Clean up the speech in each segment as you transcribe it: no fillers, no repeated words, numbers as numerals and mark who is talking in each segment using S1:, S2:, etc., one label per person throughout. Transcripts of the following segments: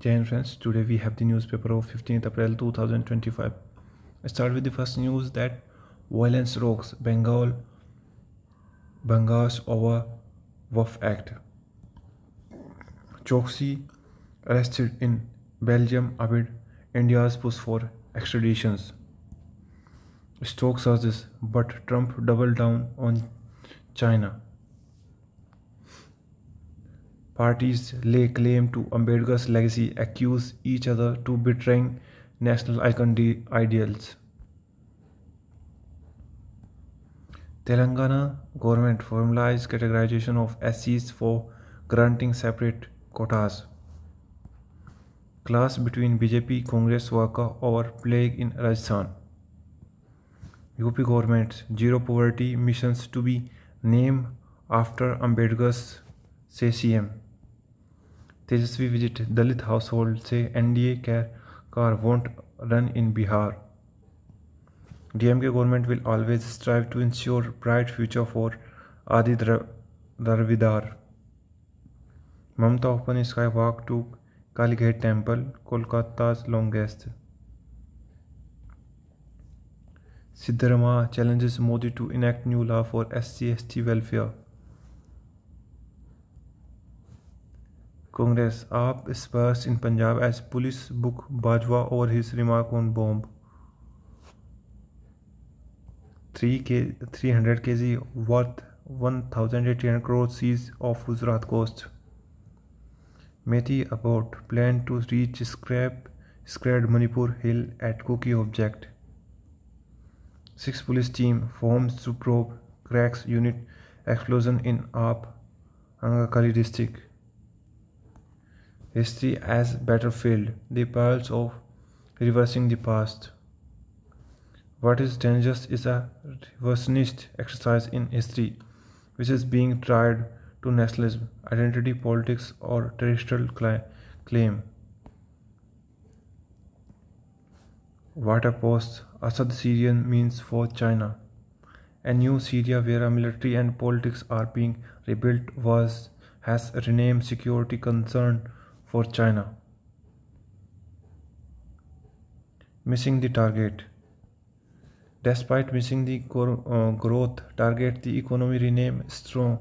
S1: Jai Hind friends, today we have the newspaper of 15th April 2025. I start with the first news that violence rocks Bengal's over WAF Act. Choksi arrested in Belgium amid India's push for extraditions. Stock surges, but Trump doubled down on China. Parties lay claim to Ambedkar's legacy, accuse each other to betraying national ideals. Telangana government formalized categorization of SCs for granting separate quotas. Clash between BJP Congress worker over plague in Rajasthan. UP government's zero poverty missions to be named after Ambedkar's, say CM. Tejasvi visit Dalit household, say NDA car won't run in Bihar. DMK government will always strive to ensure bright future for Adi Dravidar. Mamata open sky walk to Kalighat temple, Kolkata's longest. Siddaramaiah challenges Modi to enact new law for SC/ST welfare. Congress AAP spurs in Punjab as police book Bajwa over his remark on bomb. 300 kg worth 1,800 crore seized off Gujarat coast. Methi about plan to reach scrapped Manipur hill at Kuki object. 6 police team forms to probe cracks unit explosion in AAP Angakali district. History as battlefield, the pearls of reversing the past. What is dangerous is a reversionist exercise in history, which is being tried to nationalism, identity politics, or terrestrial claim. What a post Assad Syrian means for China. A new Syria where military and politics are being rebuilt has renamed security concern for China. Missing the target. Despite missing the growth target, the economy remains strong.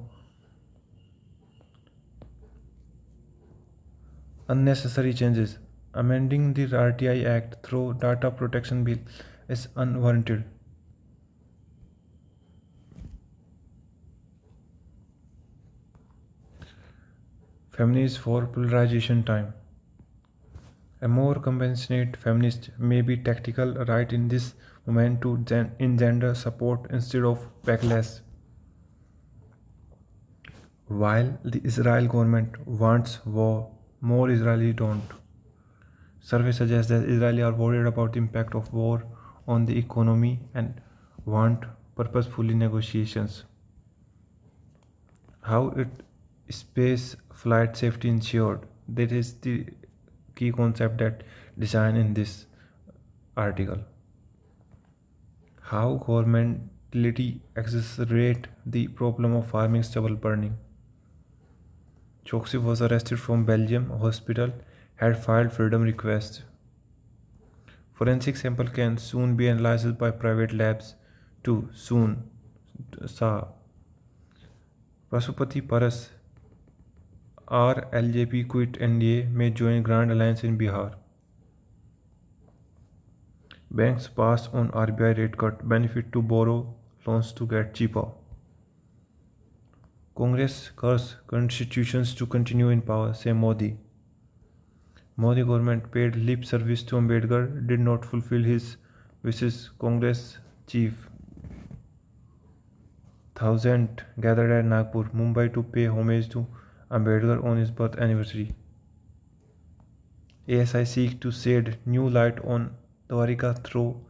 S1: Unnecessary changes. Amending the RTI Act through data protection bill is unwarranted. Feminists for polarization time. A more compassionate feminist may be tactical right in this moment to engender support instead of backlash. While the Israel government wants war, more Israelis don't. Survey suggests that Israelis are worried about the impact of war on the economy and want purposeful negotiations. How it space flight safety ensured. That is the key concept that designed in this article. How governmentality exacerbate the problem of farming stubble burning. Choksi was arrested from Belgium hospital, had filed freedom request. Forensic sample can soon be analyzed by private labs too. Soon. Pasupati Paras RLJP quit NDA, may join Grand Alliance in Bihar. Banks pass on RBI rate cut, benefit to borrow loans to get cheaper. Congress curse constitutions to continue in power, say Modi. Modi government paid lip service to Ambedkar, did not fulfill his wishes, Congress chief. Thousands gathered at Nagpur, Mumbai to pay homage to Ambedkar on his birth anniversary. ASI seeks to shed new light on Dwarika through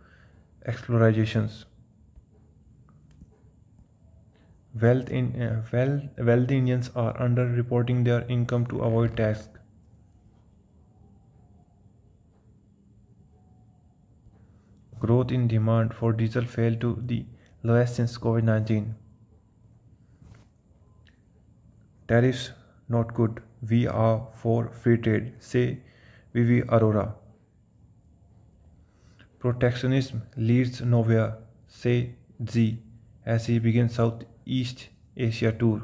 S1: explorations. Wealthy Indians are under-reporting their income to avoid tax. Growth in demand for diesel fell to the lowest since COVID-19. Tariffs not good. We are for free trade, say Vivi Arora. Protectionism leads nowhere, say Z, as he begins Southeast Asia tour.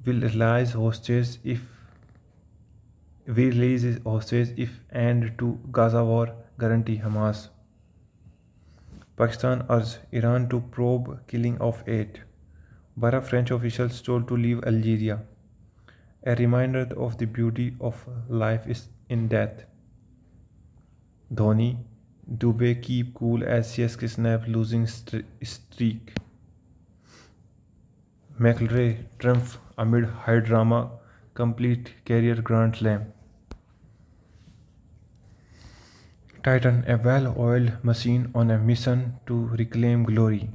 S1: Will release hostage if end to Gaza war guarantee Hamas. Pakistan urged Iran to probe killing of 8. 12 French officials told to leave Algeria. A reminder of the beauty of life is in death. Dhoni, Dubey keep cool as CSK snap losing streak. McIlroy triumph amid high drama, complete career Grand Slam. Titan, a well-oiled machine on a mission to reclaim glory.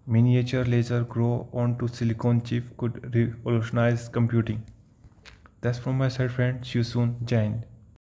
S1: Miniature laser grow onto silicon chip could revolutionize computing. That's from my side, friends. See you soon. Jai Hind.